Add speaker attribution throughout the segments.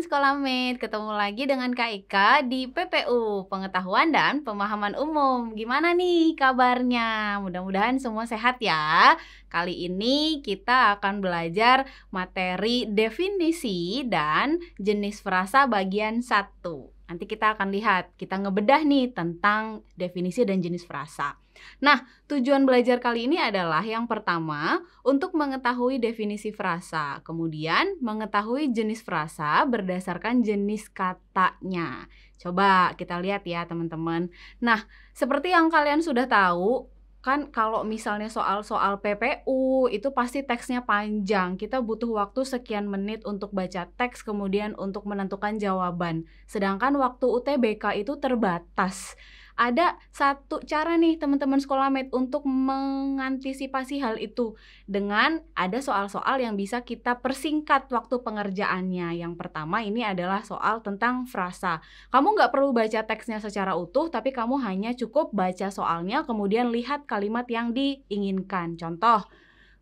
Speaker 1: Sekolah ketemu lagi dengan Kak Ika di PPU, Pengetahuan dan Pemahaman Umum. Gimana nih kabarnya? Mudah-mudahan semua sehat ya. Kali ini kita akan belajar materi definisi dan jenis frasa bagian 1. Nanti kita akan lihat, kita ngebedah nih tentang definisi dan jenis frasa. Nah, tujuan belajar kali ini adalah yang pertama, untuk mengetahui definisi frasa, kemudian mengetahui jenis frasa berdasarkan jenis katanya. Coba kita lihat ya teman-teman. Nah, seperti yang kalian sudah tahu, kan kalau misalnya soal-soal PPU itu pasti teksnya panjang. Kita butuh waktu sekian menit untuk baca teks, kemudian untuk menentukan jawaban. Sedangkan waktu UTBK itu terbatas. Ada satu cara nih teman-teman Sekolahmate untuk mengantisipasi hal itu dengan ada soal-soal yang bisa kita persingkat waktu pengerjaannya. Yang pertama ini adalah soal tentang frasa. Kamu nggak perlu baca teksnya secara utuh, tapi kamu hanya cukup baca soalnya, kemudian lihat kalimat yang diinginkan. Contoh,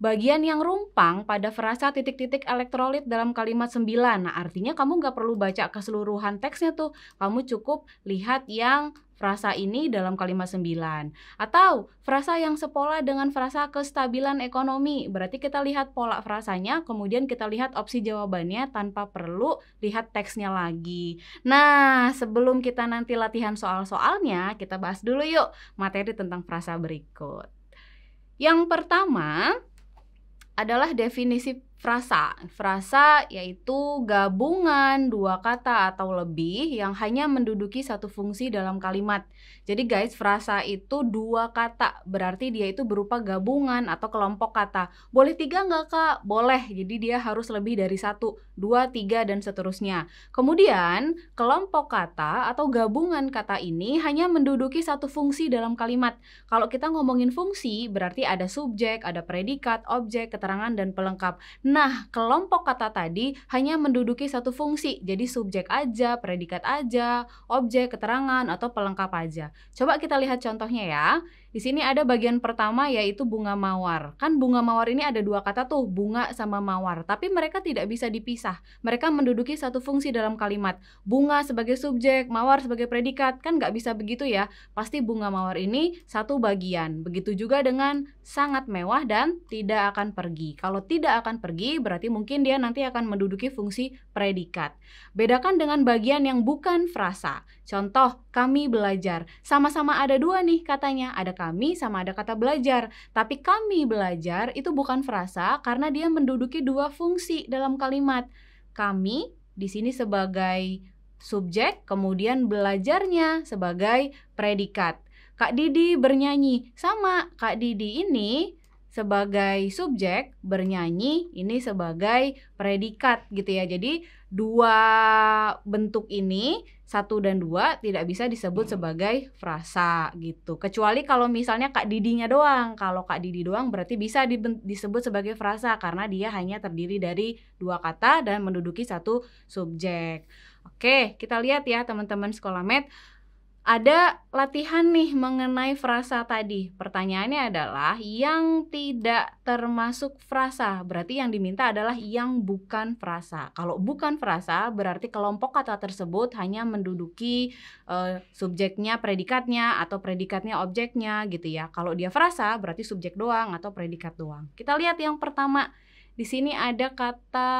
Speaker 1: bagian yang rumpang pada frasa titik-titik elektrolit dalam kalimat 9. Nah, artinya kamu nggak perlu baca keseluruhan teksnya tuh. Kamu cukup lihat yang frasa ini dalam kalimat 9. Atau frasa yang sepola dengan frasa kestabilan ekonomi. Berarti kita lihat pola frasanya, kemudian kita lihat opsi jawabannya tanpa perlu lihat teksnya lagi. Nah, sebelum kita nanti latihan soal-soalnya, kita bahas dulu yuk materi tentang frasa berikut. Yang pertama adalah definisi frasa. Frasa yaitu gabungan dua kata atau lebih yang hanya menduduki satu fungsi dalam kalimat. Jadi guys, frasa itu dua kata, berarti dia itu berupa gabungan atau kelompok kata. Boleh 3 nggak Kak? Boleh, jadi dia harus lebih dari 1, 2, 3, dan seterusnya. Kemudian, kelompok kata atau gabungan kata ini hanya menduduki satu fungsi dalam kalimat. Kalau kita ngomongin fungsi, berarti ada subjek, ada predikat, objek, keterangan, dan pelengkap. Nah, kelompok kata tadi hanya menduduki satu fungsi, jadi subjek aja, predikat aja, objek, keterangan, atau pelengkap aja. Coba kita lihat contohnya ya. Di sini ada bagian pertama yaitu bunga mawar. Kan bunga mawar ini ada dua kata tuh, bunga sama mawar. Tapi mereka tidak bisa dipisah. Mereka menduduki satu fungsi dalam kalimat. Bunga sebagai subjek, mawar sebagai predikat. Kan nggak bisa begitu ya. Pasti bunga mawar ini satu bagian. Begitu juga dengan sangat mewah dan tidak akan pergi. Kalau tidak akan pergi, berarti mungkin dia nanti akan menduduki fungsi predikat. Bedakan dengan bagian yang bukan frasa. Contoh, kami belajar. Sama-sama ada dua nih katanya. Ada kami sama ada kata belajar. Tapi kami belajar itu bukan frasa karena dia menduduki dua fungsi dalam kalimat. Kami di sini sebagai subjek, kemudian belajarnya sebagai predikat. Kak Didi bernyanyi. Sama, Kak Didi ini sebagai subjek, bernyanyi ini sebagai predikat gitu ya. Jadi dua bentuk ini, 1 dan 2 tidak bisa disebut sebagai frasa gitu. Kecuali kalau misalnya Kak Didinya doang. Kalau Kak Didi doang berarti bisa disebut sebagai frasa karena dia hanya terdiri dari dua kata dan menduduki satu subjek. Oke, kita lihat ya teman-teman Sekolahmate. Ada latihan nih mengenai frasa tadi. Pertanyaannya adalah yang tidak termasuk frasa. Berarti yang diminta adalah yang bukan frasa. Kalau bukan frasa berarti kelompok kata tersebut hanya menduduki subjeknya predikatnya atau predikatnya objeknya gitu ya. Kalau dia frasa berarti subjek doang atau predikat doang. Kita lihat yang pertama. Di sini ada kata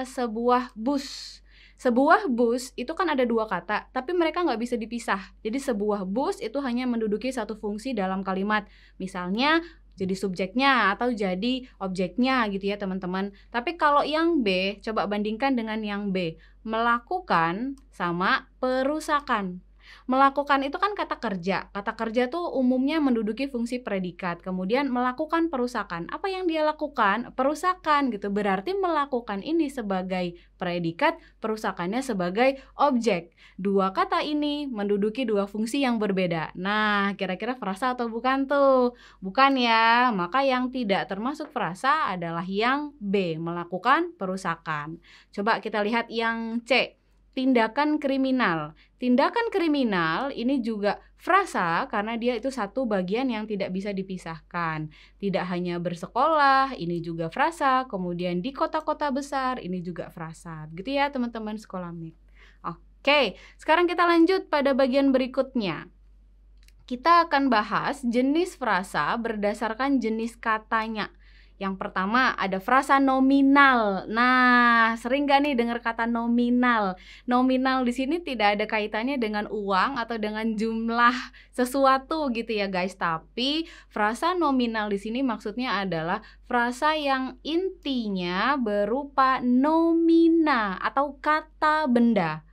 Speaker 1: sebuah bus. Sebuah bus itu kan ada dua kata, tapi mereka nggak bisa dipisah. Jadi sebuah bus itu hanya menduduki satu fungsi dalam kalimat. Misalnya jadi subjeknya atau jadi objeknya gitu ya teman-teman. Tapi kalau yang B, coba bandingkan dengan yang B. Melakukan sama perusakan. Melakukan itu kan kata kerja. Kata kerja tuh umumnya menduduki fungsi predikat. Kemudian melakukan perusakan. Apa yang dia lakukan? Perusakan gitu. Berarti melakukan ini sebagai predikat, perusakannya sebagai objek. Dua kata ini menduduki dua fungsi yang berbeda. Nah, kira-kira frasa atau bukan tuh? Bukan ya. Maka yang tidak termasuk frasa adalah yang B, melakukan perusakan. Coba kita lihat yang C. tindakan kriminal. Tindakan kriminal ini juga frasa karena dia itu satu bagian yang tidak bisa dipisahkan. Tidak hanya bersekolah, ini juga frasa. Kemudian di kota-kota besar, ini juga frasa. Begitu ya teman-teman sekolah MIT. Oke, sekarang kita lanjut pada bagian berikutnya. Kita akan bahas jenis frasa berdasarkan jenis katanya. Yang pertama ada frasa nominal. Nah, sering gak nih dengar kata nominal? Nominal di sini tidak ada kaitannya dengan uang atau dengan jumlah sesuatu gitu ya guys. Tapi frasa nominal di sini maksudnya adalah frasa yang intinya berupa nomina atau kata benda.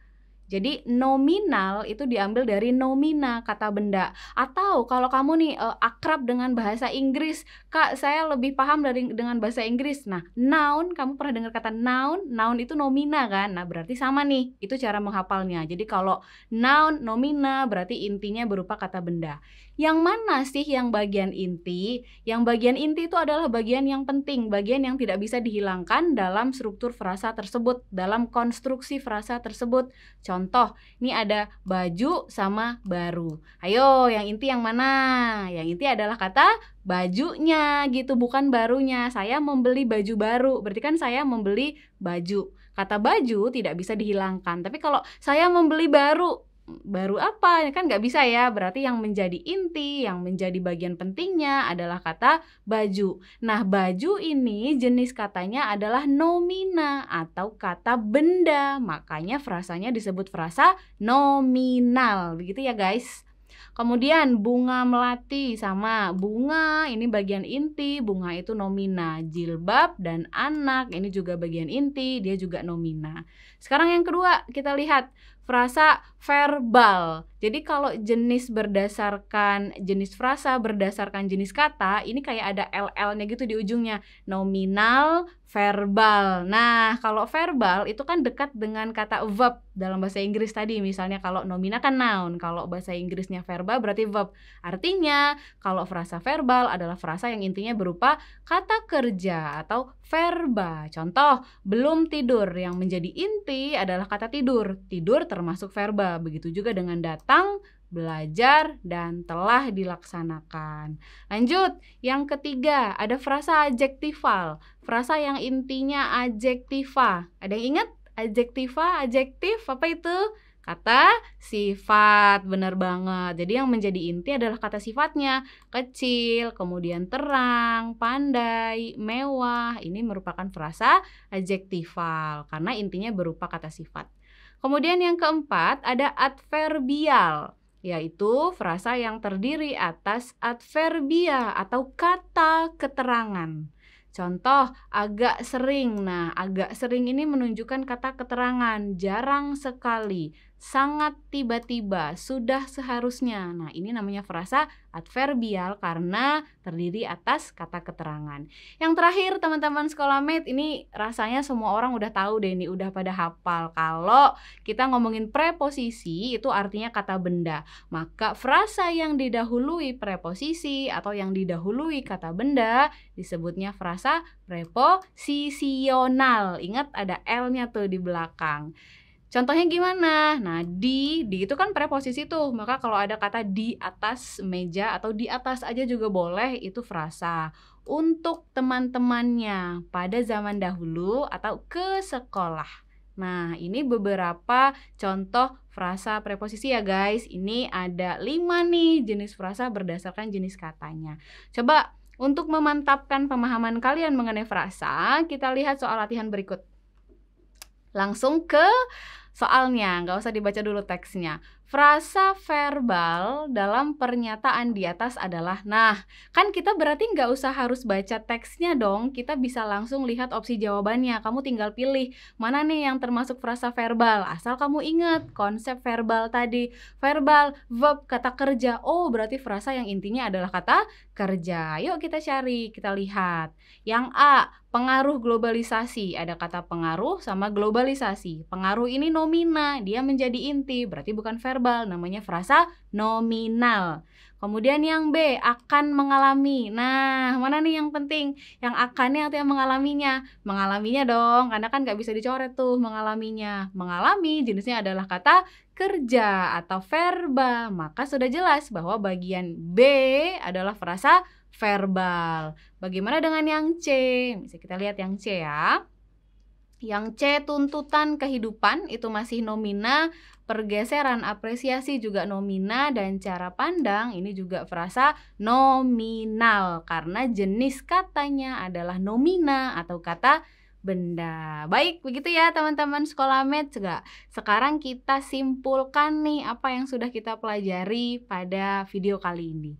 Speaker 1: Jadi nominal itu diambil dari nomina, kata benda. Atau kalau kamu nih akrab dengan bahasa Inggris, Kak saya lebih paham dengan bahasa Inggris. Nah, noun, kamu pernah dengar kata noun? Noun itu nomina kan? Nah, berarti sama nih, itu cara menghafalnya. Jadi kalau noun, nomina berarti intinya berupa kata benda. Yang mana sih yang bagian inti? Yang bagian inti itu adalah bagian yang penting, bagian yang tidak bisa dihilangkan dalam struktur frasa tersebut, dalam konstruksi frasa tersebut. Contoh, ini ada baju sama baru. Ayo, yang inti yang mana? Yang inti adalah kata bajunya gitu, bukan barunya. Saya membeli baju baru, berarti kan saya membeli baju. Kata baju tidak bisa dihilangkan. Tapi kalau saya membeli baru apa? Kan nggak bisa ya. Berarti yang menjadi inti, yang menjadi bagian pentingnya adalah kata baju. Nah, baju ini jenis katanya adalah nomina atau kata benda. Makanya frasanya disebut frasa nominal. Begitu ya guys. Kemudian bunga melati sama bunga, ini bagian inti, bunga itu nomina. Jilbab dan anak, ini juga bagian inti, dia juga nomina. Sekarang yang kedua, kita lihat frasa verbal. Jadi kalau jenis frasa berdasarkan jenis kata, ini kayak ada LL-nya gitu di ujungnya. Nominal, verbal. Nah, kalau verbal itu kan dekat dengan kata verb dalam bahasa Inggris tadi. Misalnya kalau nomina kan noun, kalau bahasa Inggrisnya verbal berarti verb. Artinya, kalau frasa verbal adalah frasa yang intinya berupa kata kerja atau verba. Contoh, belum tidur, yang menjadi inti adalah kata tidur. Tidur termasuk verba. Begitu juga dengan datang, belajar, dan telah dilaksanakan. Lanjut, yang ketiga ada frasa adjektifal. Frasa yang intinya adjektiva. Ada yang ingat? Adjektiva, adjektif, apa itu? Kata sifat, benar banget. Jadi yang menjadi inti adalah kata sifatnya. Kecil, kemudian terang, pandai, mewah. Ini merupakan frasa adjektifal karena intinya berupa kata sifat. Kemudian yang keempat ada adverbial, yaitu frasa yang terdiri atas adverbia atau kata keterangan. Contoh, agak sering. Nah, agak sering ini menunjukkan kata keterangan, jarang sekali, sangat tiba-tiba, sudah seharusnya. Nah, ini namanya frasa adverbial karena terdiri atas kata keterangan. Yang terakhir, teman-teman sekolah MIT, ini rasanya semua orang udah tahu deh, ini udah pada hafal. Kalau kita ngomongin preposisi, itu artinya kata benda. Maka frasa yang didahului preposisi atau yang didahului kata benda disebutnya frasa preposisional. Ingat ada L-nya tuh di belakang. Contohnya gimana? Nah, di itu kan preposisi tuh. Maka kalau ada kata di atas meja atau di atas aja juga boleh, itu frasa. Untuk teman-temannya pada zaman dahulu atau ke sekolah. Nah, ini beberapa contoh frasa preposisi ya guys. Ini ada 5 nih jenis frasa berdasarkan jenis katanya. Coba untuk memantapkan pemahaman kalian mengenai frasa, kita lihat soal latihan berikut. Langsung ke soalnya, nggak usah dibaca dulu teksnya. Frasa verbal dalam pernyataan di atas adalah, nah kan kita berarti nggak usah harus baca teksnya dong, kita bisa langsung lihat opsi jawabannya. Kamu tinggal pilih mana nih yang termasuk frasa verbal, asal kamu ingat konsep verbal tadi. Verbal, verb, kata kerja. Oh, berarti frasa yang intinya adalah kata kerja. Yuk kita cari, kita lihat. Yang A, pengaruh globalisasi. Ada kata pengaruh sama globalisasi. Pengaruh ini nomina, dia menjadi inti, berarti bukan verbal, namanya frasa nominal. Kemudian yang B, akan mengalami. Nah, mana nih yang penting? Yang akannya atau yang mengalaminya? Mengalaminya dong, karena kan nggak bisa dicoret tuh mengalaminya. Mengalami jenisnya adalah kata kerja atau verba. Maka sudah jelas bahwa bagian B adalah frasa verbal. Bagaimana dengan yang C? Bisa kita lihat yang C ya. Yang C, tuntutan kehidupan, itu masih nomina, pergeseran apresiasi juga nomina, dan cara pandang ini juga frasa nominal karena jenis katanya adalah nomina atau kata benda. Baik, begitu ya teman-teman sekolah Math. Sekarang kita simpulkan nih apa yang sudah kita pelajari pada video kali ini.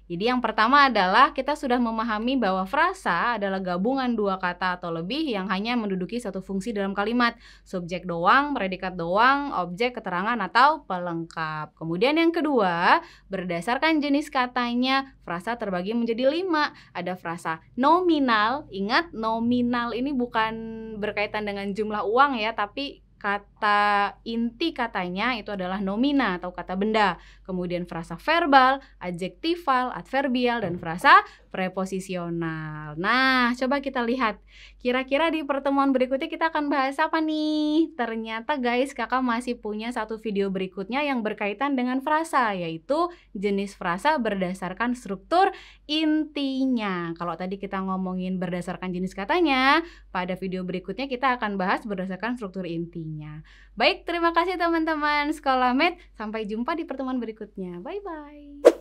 Speaker 1: Jadi yang pertama adalah kita sudah memahami bahwa frasa adalah gabungan dua kata atau lebih yang hanya menduduki satu fungsi dalam kalimat. Subjek doang, predikat doang, objek, keterangan, atau pelengkap. Kemudian yang kedua, berdasarkan jenis katanya, frasa terbagi menjadi 5. Ada frasa nominal, ingat nominal ini bukan berkaitan dengan jumlah uang ya, tapi kata inti katanya itu adalah nomina atau kata benda. Kemudian frasa verbal, adjektival, adverbial, dan frasa preposisional. Nah, coba kita lihat. Kira-kira di pertemuan berikutnya kita akan bahas apa nih? Ternyata guys, kakak masih punya satu video berikutnya yang berkaitan dengan frasa, yaitu jenis frasa berdasarkan struktur intinya. Kalau tadi kita ngomongin berdasarkan jenis katanya, pada video berikutnya kita akan bahas berdasarkan struktur intinya. Baik, terima kasih teman-teman Sekolah Math. Sampai jumpa di pertemuan berikutnya. Bye-bye.